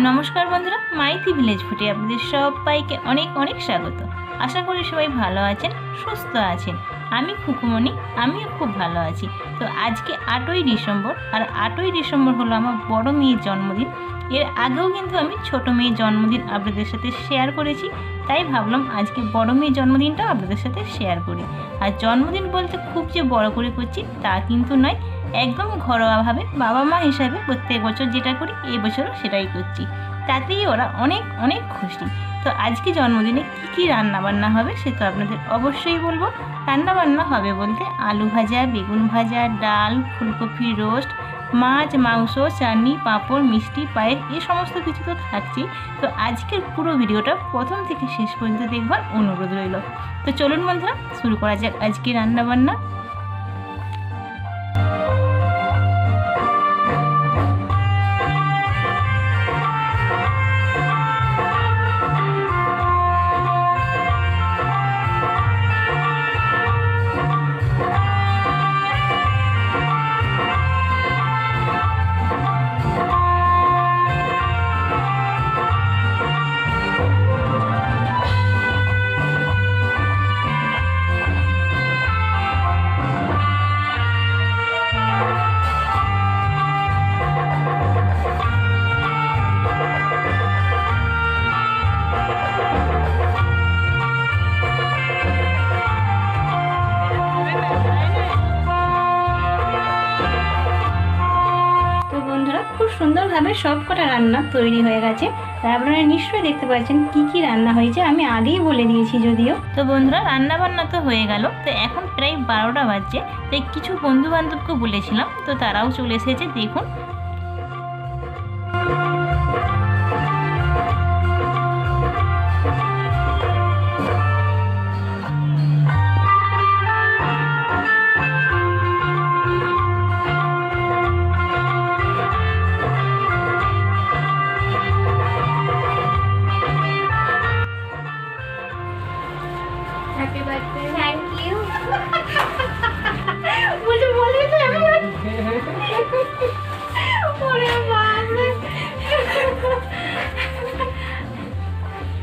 নমস্কার বন্ধুরা, মাইথি ভিলেজ ফুডে আপনাদের সবাইকে অনেক অনেক স্বাগত। আশা করি সবাই ভালো আছেন, সুস্থ আছেন। আমি খুকুমণি, আমিও খুব ভালো আছি। তো আজকে 8ই ডিসেম্বর, আর 8ই ডিসেম্বর হলো আমার বড় মেয়ের জন্মদিন। এর আগেও কিন্তু আমি ছোট মেয়ের জন্মদিন আপনাদের সাথে শেয়ার করেছি, তাই ভাবলাম আজকে বড় মেয়ের জন্মদিনটাও আপনাদের সাথে শেয়ার করি। আর জন্মদিন বলতে খুব যে বড় করে করছি তা কিন্তু নয়, একদম ঘরোয়াভাবে বাবা মা হিসাবে প্রত্যেক বছর যেটা করি এই বছরও সেটাই করছি, তাতেই ওরা অনেক অনেক খুশি। তো আজকে জন্মদিনে কি কি রান্না বান্না হবে সে তো আপনাদের অবশ্যই বলবো। রান্না বান্না হবে বলতে আলু ভাজা, বেগুন ভাজা, ডাল, ফুলকপি রোস্ট, মাছ, মাংস, চাটনি, পাঁপড়, মিষ্টি, পায়েস, এই সমস্ত কিছু তো থাকছেই। তো আজকের পুরো ভিডিওটা প্রথম থেকে শেষ পর্যন্ত দেখবার অনুরোধ রইল। তো চলুন বন্ধুরা, শুরু করা যাক আজকে রান্না বান্না। খুব সুন্দরভাবে সব কটা রান্না তৈরি হয়ে গেছে। তাই আপনারা নিশ্চয়ই দেখতে পাচ্ছেন কি কি রান্না হয়েছে, আমি আগেই বলে দিয়েছি যদিও। তো বন্ধুরা, রান্না বান্না তো হয়ে গেল। তো এখন প্রায় 12টা বাজছে। তাই কিছু বন্ধু বান্ধবকে বলেছিলাম, তো তারাও চলে এসেছে। দেখুন, Happy birthday. Thank you. मुझे बोले तो Ore baap re.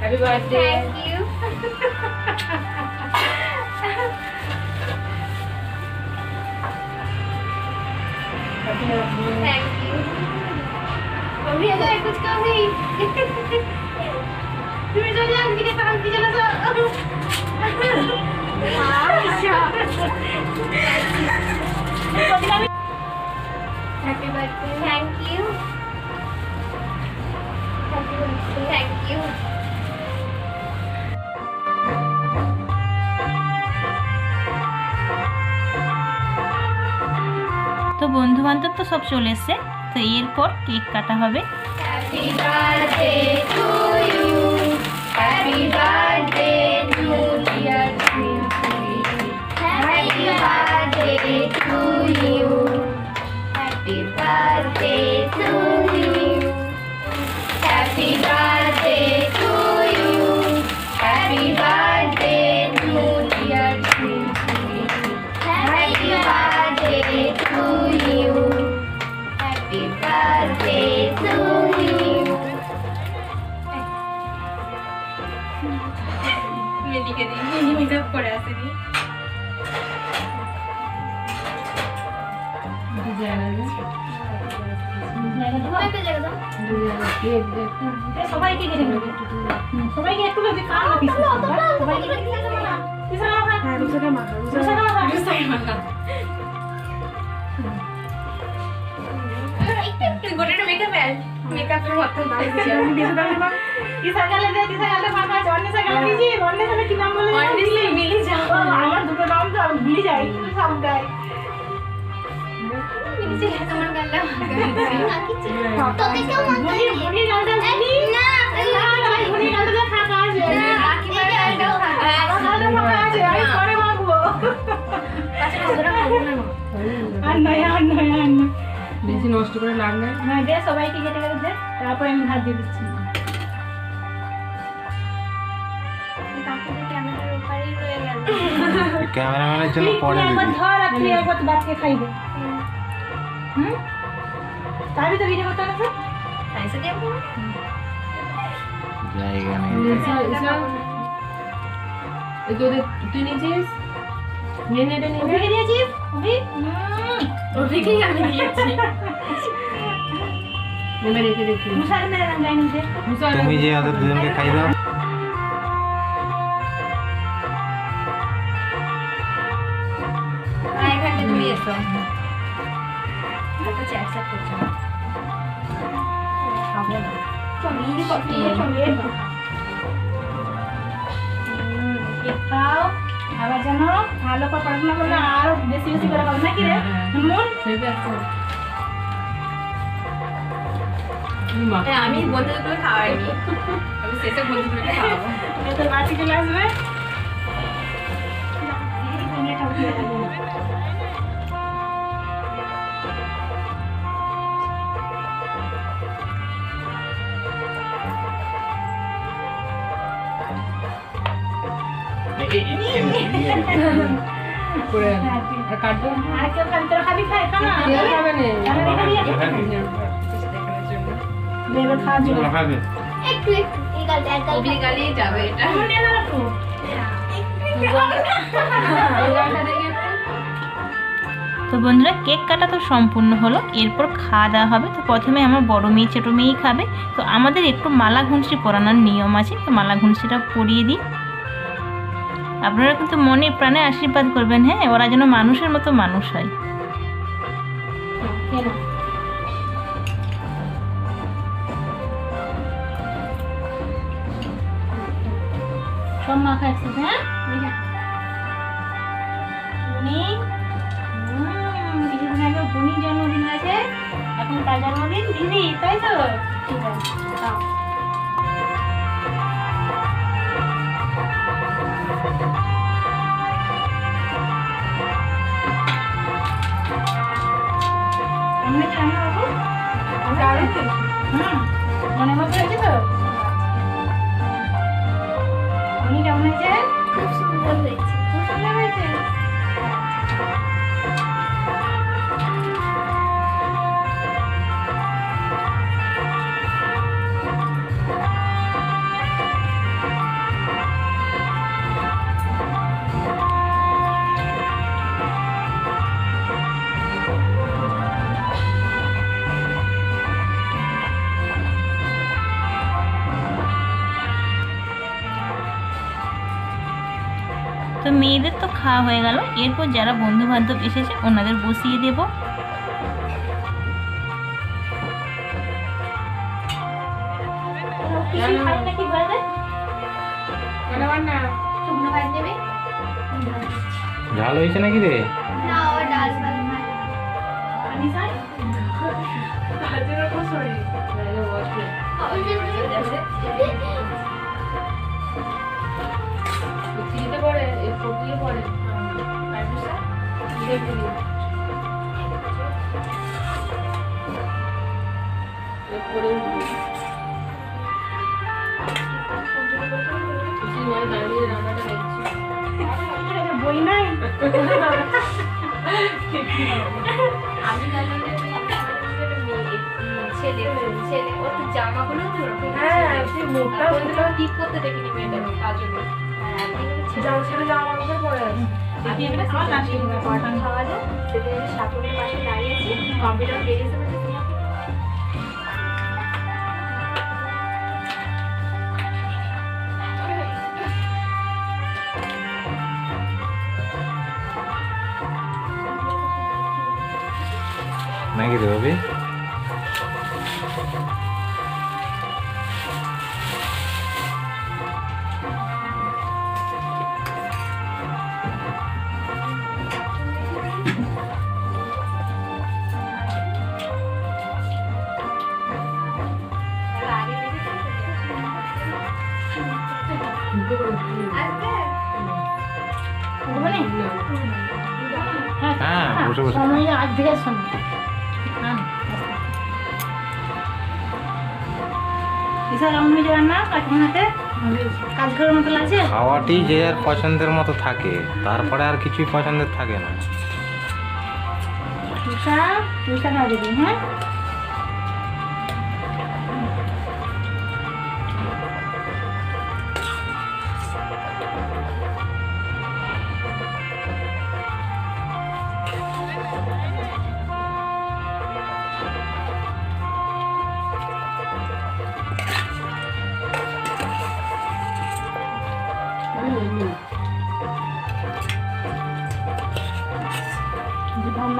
Happy birthday. Thank you. Thank you. अभी अगर कुछ कभी তুমি তো জান দিকে তাকান কি চলে যাও। আচ্ছা। Happy birthday. Thank you. Happy birthday. Thank you. তো বন্ধু বান্ধব তো সব চলে এসছে। তো এরপর কেক কাটা হবে। Happy birthday to you. Happy birthday to dear Sweetie. Happy birthday to you. Happy birthday to you. Happy birthday to you. Happy birthday to dear Sweetie. Happy birthday to you. Happy birthday to you. মেডিকে দিই makeup করে আসেনি। সবাইকে কেটে দেবো, সবাইকে একটু বেশি খাওয়া না, পিছনে সবাইকে পিছনে মাখা, হ্যাঁ পিছনে মাখা, পিছনে মাখা, পিছনে মাখা। একটু গোটাটা মেকআপ আর মেকআপের মতো বাড়ি দিছি আমি বেশি দামি মা তিসা গালে দে, তিসা গালে মাখা আছে, অন্য গালে দিছি, অন্য গালে কি নাম বলে, অনেস্টলি মিলি যাও। আমার দুটো নাম তো আমি ভুলে যাই, সব দেয়। মিলি যে তোমার গালে না কিছু তোকে কেউ মানতে বুনি গালটা বুনি না বুনি গালটা ফাঁকা আছে, না আকি গালটা আমার গালটা ফাঁকা আছে, আমি পরে মাখবো। পাশে ধরে খাবো না আর নয় আর নয় আর নয়, বেশি নষ্ট করে লাভ নেই। না দে, সবাইকে কেটে কেটে দে, তারপর আমি ভাত দিয়ে দিচ্ছি। ক্যামেরার ওপারেই রয়ে গেল। ক্যামেরাম্যানের জন্য পরে একবার দিবি। ধর, আর তুই একবার তো ভাতকে খাইবে। তার ভিতরে ভিডিও করতে হবে। তাই সাথে জায়গা নেই। তুই নিয়েছিস নিয়ে নে নিয়ে ওকে দিয়েছিস ওকে আমি দিয়েছি নেমে রেখে দেখি মুসার মেরে নাম যাই নিতে তুমি যে ওদের দুজনকে খাই দাও। এখানটা তুমি এসো একটা চ্যাট চ্যাট করছো খাবো না চমিয়ে কপিয়ে চমিয়ে খাও আবার যেন ভালো করে পড়াশোনা করলে আরো বেশি বেশি করে হবে নাকি রে মন আমি বন্ধুগুলো খাওয়াইনি আমি শেষে বন্ধুগুলোকে খাওয়াবো তো বাড়ি চলে আসবে করে কাটবো আর কেউ খাবি তোরা খাবি খাই খা না কেউ খাবে না বেবে খাওয়ার জন্য খাবে। একটু একটু এই গাল এক গাল কবি গালি যাবে এটা মনে না রাখো তো বন্ধুরা কেক কাটা তো সম্পূর্ণ হলো, এরপর খাওয়া দাওয়া হবে। তো প্রথমে আমার বড় মেয়ে ছোটো মেয়েই খাবে। তো আমাদের একটু মালা ঘুনসি পরানোর নিয়ম আছে, তো মালা ঘুনসিটা পরিয়ে দিই। আপনারা কিন্তু মনে প্রাণে আশীর্বাদ করবেন, হ্যাঁ, ওরা যেন মানুষের মতো মানুষ হয়। সব মাখা একসাথে হ্যাঁ বুনি কিছুদিন আগে বুনির জন্মদিন আছে, এখন তার জন্মদিন দিদি, তাই তো? ঠিক আছে খাও। এমনি কেমন বাবু? মনে মতো হয়েছে তো? উনি কেমন হয়েছে? খুব সুন্দর হয়েছে। খুব সুন্দর হয়েছে। তো মেয়েদের তো খাওয়া হয়ে গেল, এরপর যারা বন্ধু বান্ধব এসেছে ওনাদের বসিয়ে দেব। কিছুই খাই নাকি বলে? শুকনো ভাত দেবে? ঝাল হয়েছে নাকি রে? না, ও ডাল ভাত খায়। পানি খায়? চিড়িতে পড়ে ফটিয়ে পড়ে বই নাই? আমি জানি ছেলে ছেলে ওর তো জামাগুলো তো হ্যাঁ মোটা টিপ করতে দেখিনি মেয়েটা কাজলে জামা কাপড় পরে আছে খাওয়া যায় সেদিন সাপুরের পাশে দাঁড়িয়েছি কম্পিউটার বেরিয়েছে নাকি রে ভাবি? হ্যাঁ, বসে বসে। সময় আজ থেকে শোনো। ঈশা কেমন হয়েছে রান্না? কাজ করার মতো লাগছে? খাওয়াটি যে আর পছন্দের মতো থাকে, তারপরে আর কিছুই পছন্দের থাকে না। ঈশা ঈশা খাওয়া দিবি হ্যাঁ?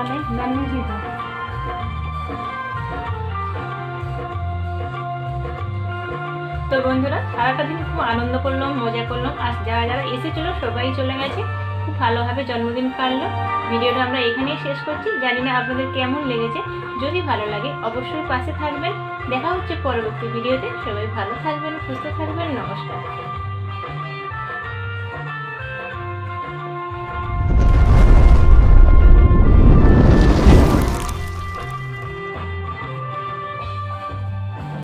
বানাই দারুণ খেতে। তো বন্ধুরা সারাটা দিন খুব আনন্দ করলাম, মজা করলাম, আর যারা যারা এসেছিলো সবাই চলে গেছে, খুব ভালোভাবে জন্মদিন কাটলো। ভিডিওটা আমরা এখানেই শেষ করছি। জানি না আপনাদের কেমন লেগেছে। যদি ভালো লাগে অবশ্যই পাশে থাকবেন। দেখা হচ্ছে পরবর্তী ভিডিওতে। সবাই ভালো থাকবেন, সুস্থ থাকবেন। নমস্কার।